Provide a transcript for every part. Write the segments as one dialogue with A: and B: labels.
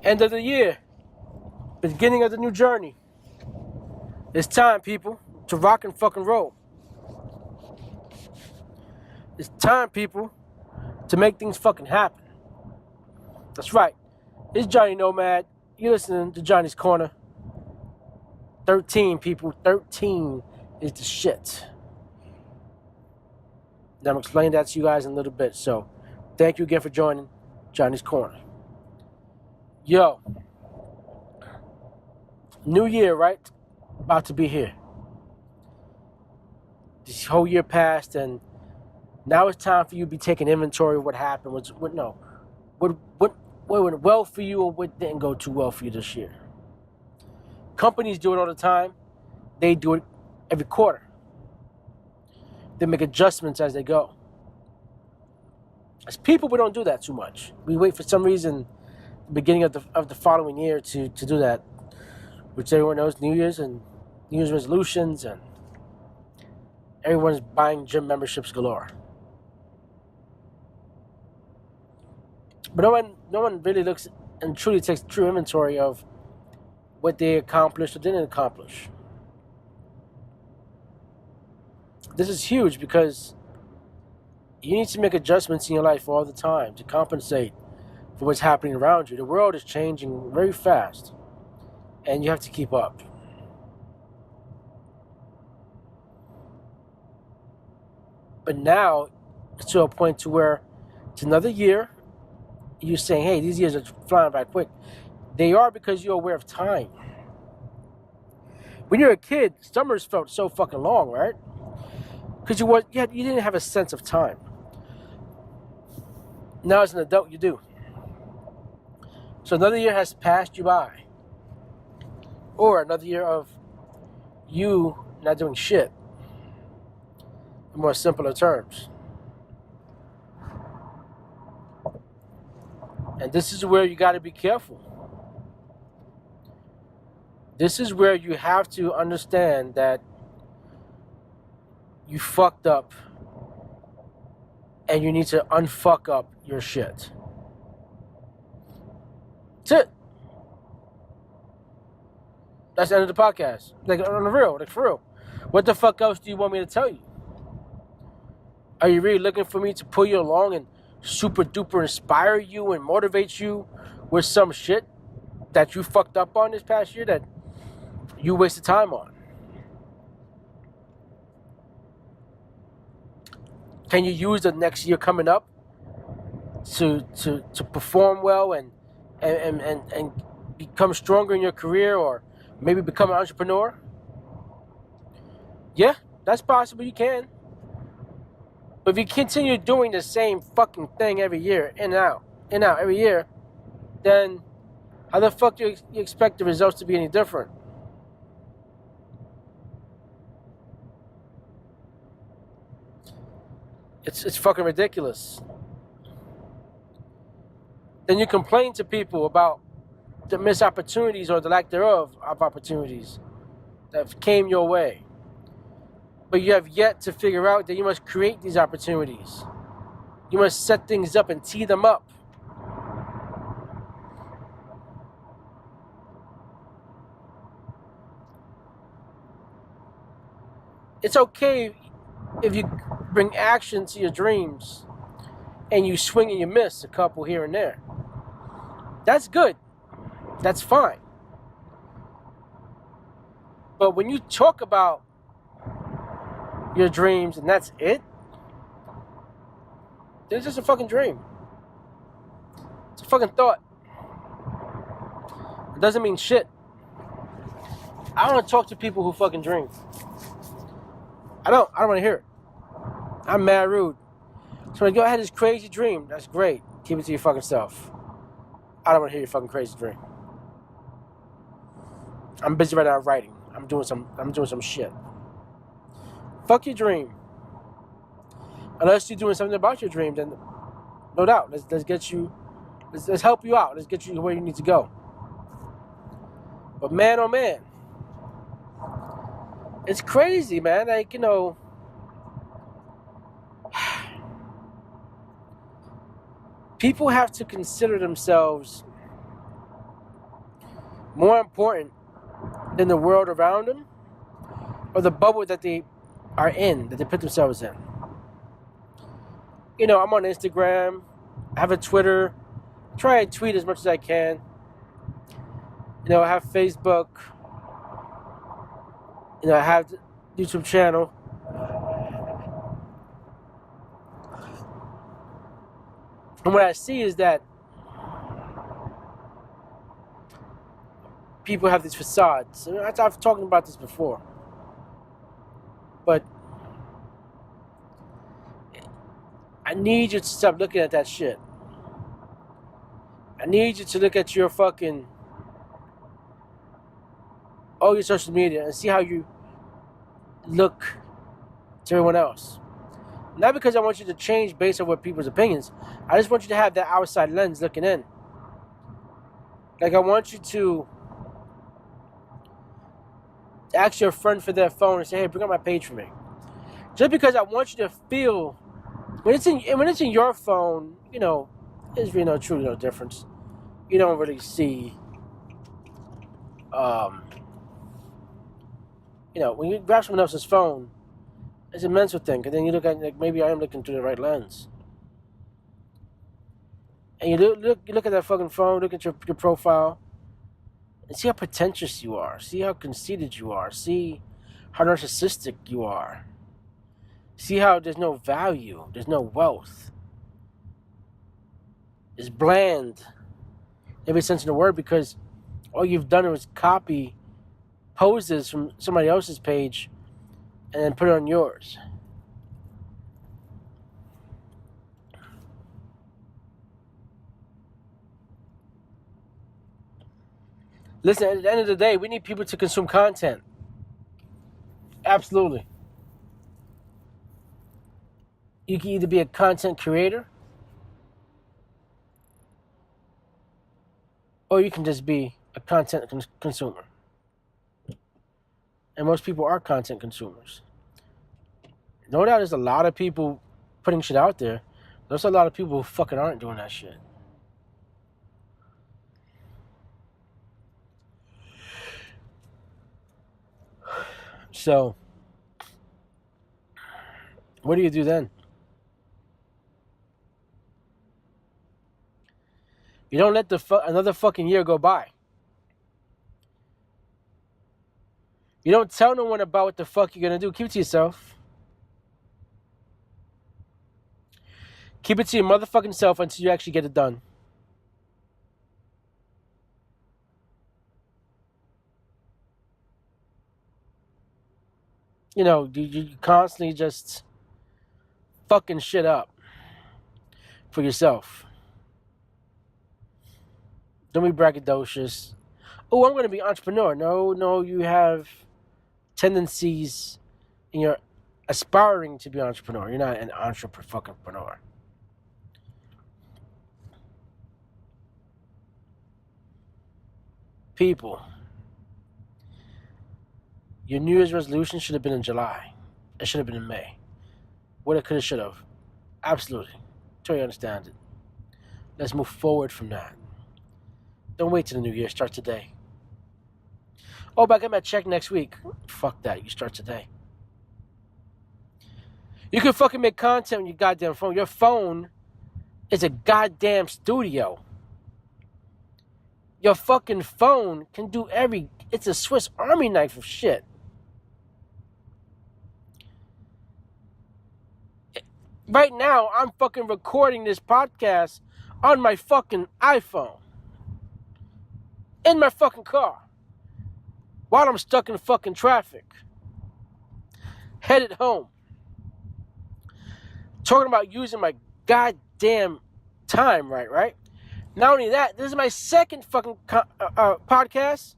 A: End of the year, beginning of the new journey. It's time, people, to rock and fucking roll. It's time, people, to make things fucking happen. That's right. It's Johnny Nomad. You're listening to Johnny's Corner. 13, people. 13 is the shit. Now, I'm explaining that to you guys in a little bit. So, thank you again for joining Johnny's Corner. Yo. New year, right? About to be here. This whole year passed, and now it's time for you to be taking inventory of what happened. What went well for you or what didn't go too well for you this year. Companies do it all the time. They do it every quarter. They make adjustments as they go. As people, we don't do that too much. We wait for some reason the beginning of the following year to do that, which everyone knows, New Year's and New Year's resolutions, and everyone's buying gym memberships galore. But no one really looks and truly takes true inventory of what they accomplished or didn't accomplish. This is huge because you need to make adjustments in your life all the time to compensate for what's happening around you. The world is changing very fast, and you have to keep up. But now it's to a point to where it's another year. You're saying, hey, these years are flying by quick. They are because you're aware of time. When you're a kid, summers felt so fucking long, right? Because you didn't have a sense of time. Now as an adult, you do. So another year has passed you by. Or another year of you not doing shit. In more simpler terms. And this is where you got to be careful. This is where you have to understand that you fucked up and you need to unfuck up your shit. That's it. That's the end of the podcast. Like, on the real, like for real. What the fuck else do you want me to tell you? Are you really looking for me to pull you along and super duper inspire you and motivate you with some shit that you fucked up on this past year that you wasted time on? Can you use the next year coming up to perform well and become stronger in your career, or maybe become an entrepreneur? Yeah, that's possible. You can. But if you continue doing the same fucking thing every year, in and out every year, then how the fuck do you expect the results to be any different? It's fucking ridiculous. Then you complain to people about the missed opportunities or the lack thereof of opportunities that came your way. But you have yet to figure out that you must create these opportunities. You must set things up and tee them up. It's okay if you bring action to your dreams and you swing and you miss a couple here and there. That's good. That's fine. But when you talk about your dreams and that's it, then it's just a fucking dream. It's a fucking thought. It doesn't mean shit. I don't want to talk to people who fucking dream. I don't want to hear it. I'm mad rude. So when I go, I had this crazy dream. That's great. Keep it to your fucking self. I don't want to hear your fucking crazy dream. I'm busy right now writing. I'm doing some shit. Fuck your dream. Unless you're doing something about your dream, then no doubt. Let's help you out. Let's get you where you need to go. But man, oh man, it's crazy, man. Like, you know, people have to consider themselves more important than the world around them or the bubble that they are in, that they put themselves in. You know, I'm on Instagram, I have a Twitter, try to tweet as much as I can. You know, I have Facebook, you know, I have the YouTube channel. And what I see is that people have these facades. I've talked about this before. But I need you to stop looking at that shit. I need you to look at your fucking, all your social media and see how you look to everyone else. Not because I want you to change based on what people's opinions. I just want you to have that outside lens looking in. Like, I want you to ask your friend for their phone and say, hey, bring up my page for me. Just because I want you to feel, when it's in your phone, you know, there's really truly no difference. You don't really see, you know, when you grab someone else's phone, it's a mental thing. And then you look at, like, maybe I am looking through the right lens. And you look at that fucking phone, look at your profile, and see how pretentious you are. See how conceited you are. See how narcissistic you are. See how there's no value. There's no wealth. It's bland. Every sense of the word, because all you've done was copy poses from somebody else's page and then put it on yours. Listen, at the end of the day, we need people to consume content. Absolutely. You can either be a content creator, or you can just be a content consumer. And most people are content consumers. No doubt there's a lot of people putting shit out there. There's a lot of people who fucking aren't doing that shit. So, what do you do then? You don't let another fucking year go by. You don't tell no one about what the fuck you're gonna do. Keep it to yourself. Keep it to your motherfucking self until you actually get it done. You know, you constantly just fucking shit up for yourself. Don't be braggadocious. Oh, I'm going to be an entrepreneur. No, you have tendencies and you're aspiring to be an entrepreneur. You're not an entrepreneur. People, your New Year's resolution should have been in July. It should have been in May. What it could have, should have. Absolutely. Totally understand it. Let's move forward from that. Don't wait till the new year. Start today. Oh, but I get my check next week. Fuck that. You start today. You can fucking make content on your goddamn phone. Your phone is a goddamn studio. Your fucking phone can do it's a Swiss Army knife of shit. Right now, I'm fucking recording this podcast on my fucking iPhone. In my fucking car. While I'm stuck in fucking traffic. Headed home. Talking about using my goddamn time right? Not only that, this is my second fucking podcast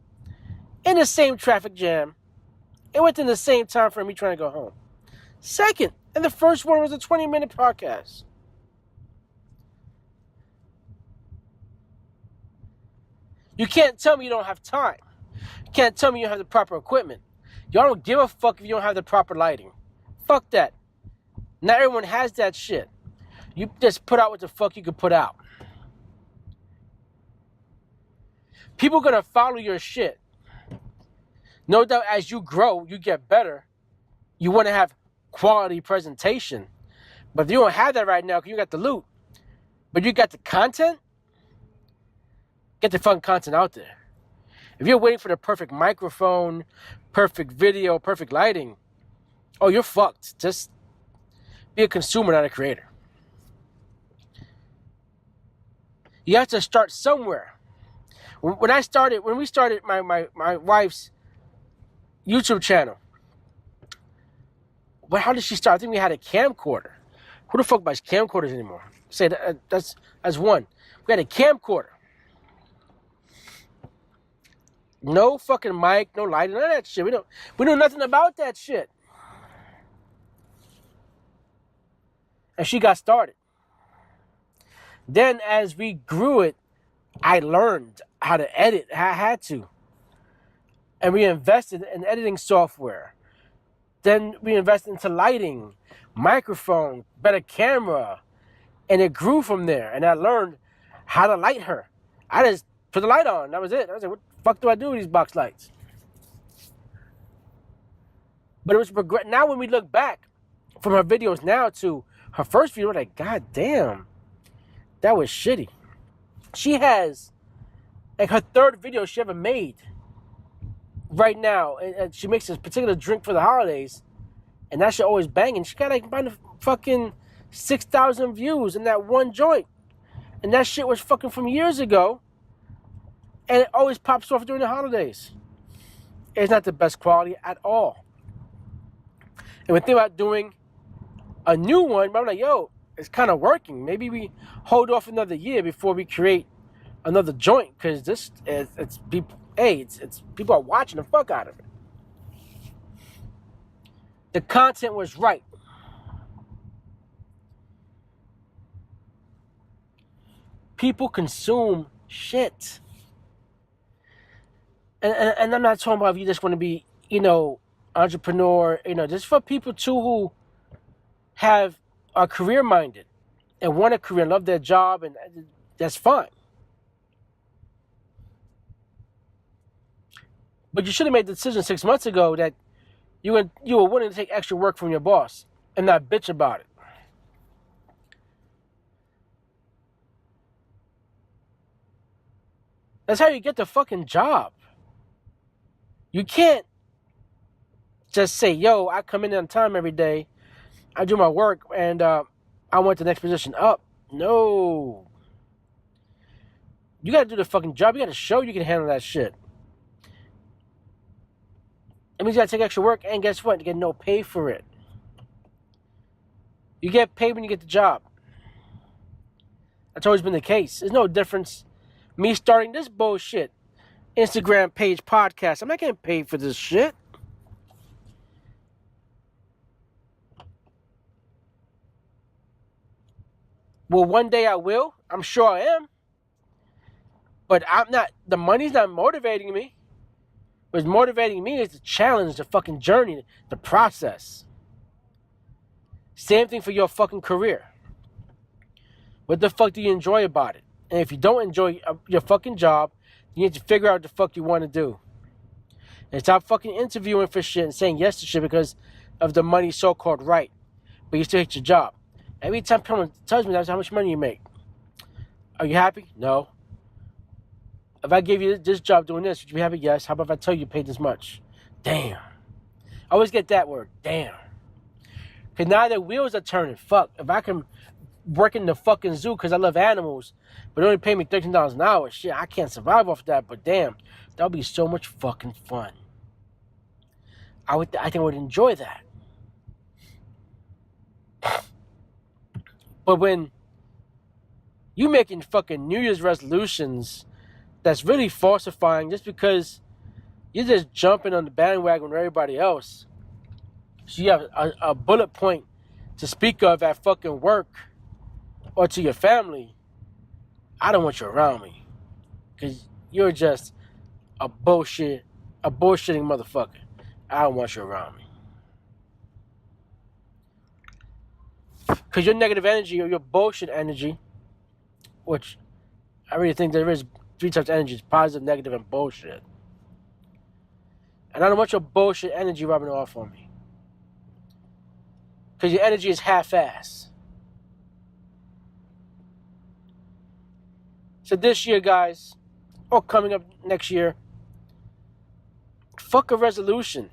A: in the same traffic jam and within the same time for me trying to go home. Second, and the first one was a 20-minute podcast. You can't tell me you don't have time. You can't tell me you don't have the proper equipment. Y'all don't give a fuck if you don't have the proper lighting. Fuck that. Not everyone has that shit. You just put out what the fuck you can put out. People are going to follow your shit. No doubt as you grow, you get better. You want to have quality presentation. But if you don't have that right now, because you got the loot, but you got the content, get the fucking content out there. If you're waiting for the perfect microphone, perfect video, perfect lighting, oh, you're fucked. Just be a consumer, not a creator. You have to start somewhere. When we started my wife's YouTube channel, but how did she start? I think we had a camcorder. Who the fuck buys camcorders anymore? Say that's one. We had a camcorder. No fucking mic, no lighting, none of that shit. We know nothing about that shit. And she got started. Then as we grew it, I learned how to edit. I had to. And we invested in editing software. Then we invested into lighting, microphone, better camera. And it grew from there. And I learned how to light her. I just put the light on. That was it. I was like, what the fuck do I do with these box lights? But it was now when we look back from her videos now to her first video, we're like, God damn, that was shitty. She has, like, her third video she ever made right now. And she makes this particular drink for the holidays. And that shit always banging. She got like about fucking 6,000 views in that one joint. And that shit was fucking from years ago. And it always pops off during the holidays. It's not the best quality at all. And we think about doing a new one, but I'm like, yo, it's kind of working. Maybe we hold off another year before we create another joint, because this it's people. Hey, it's people are watching the fuck out of it. The content was right. People consume shit. And I'm not talking about if you just want to be, entrepreneur, just for people too who are career minded and want a career, love their job, and that's fine. But you should have made the decision 6 months ago that you were willing to take extra work from your boss and not bitch about it. That's how you get the fucking job. You can't just say, yo, I come in on time every day, I do my work, and I want the next position up. No. You got to do the fucking job. You got to show you can handle that shit. It means you got to take extra work, and guess what? You get no pay for it. You get paid when you get the job. That's always been the case. There's no difference. Me starting this bullshit Instagram page podcast, I'm not getting paid for this shit. Well, one day I will. I'm sure I am. But I'm not. The money's not motivating me. What's motivating me is the challenge, the fucking journey, the process. Same thing for your fucking career. What the fuck do you enjoy about it? And if you don't enjoy your fucking job, you need to figure out what the fuck you want to do. And stop fucking interviewing for shit and saying yes to shit because of the money so-called right. But you still hate your job. Every time someone tells me that's how much money you make. Are you happy? No. If I gave you this job doing this, would you be happy? Yes. How about if I tell you paid this much? Damn. I always get that word. Damn. Because now the wheels are turning. Fuck. If I can work in the fucking zoo because I love animals, but they only pay me $13 an hour, shit, I can't survive off that. But damn, that would be so much fucking fun. I think I would enjoy that. But when you making fucking New Year's resolutions that's really falsifying just because you're just jumping on the bandwagon with everybody else, so you have a bullet point to speak of at fucking work or to your family, I don't want you around me. Because you're just a bullshitting motherfucker. I don't want you around me. Because your negative energy or your bullshit energy, which I really think there is three types of energies: positive, negative, and bullshit. And I don't want your bullshit energy rubbing off on me. Because your energy is half-ass. So this year, guys, or coming up next year, fuck a resolution.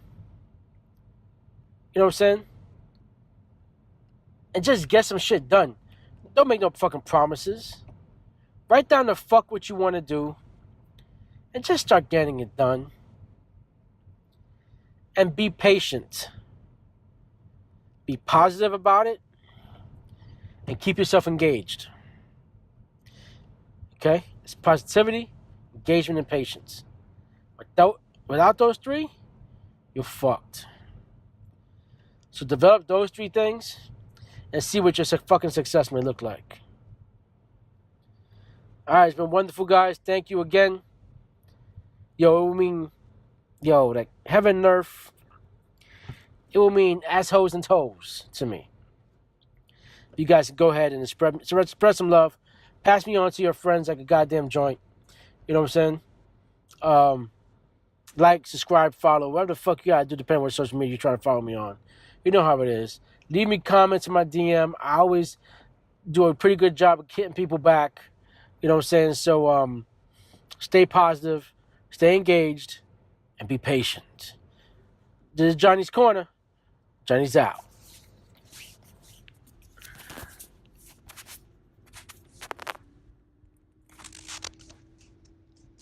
A: You know what I'm saying? And just get some shit done. Don't make no fucking promises. Write down the fuck what you want to do. And just start getting it done. And be patient. Be positive about it. And keep yourself engaged. Okay? It's positivity, engagement, and patience. Without those three, you're fucked. So develop those three things and see what your fucking success may look like. Alright, it's been wonderful, guys. Thank you again. Like heaven and earth, it will mean assholes and toes to me. You guys can go ahead and spread some love. Pass me on to your friends like a goddamn joint. You know what I'm saying? Like, subscribe, follow, whatever the fuck you gotta do, depending on what social media you're trying to follow me on. You know how it is. Leave me comments in my DM. I always do a pretty good job of getting people back. You know what I'm saying? So, stay positive, stay engaged, and be patient. This is Johnny's Corner. Johnny's out.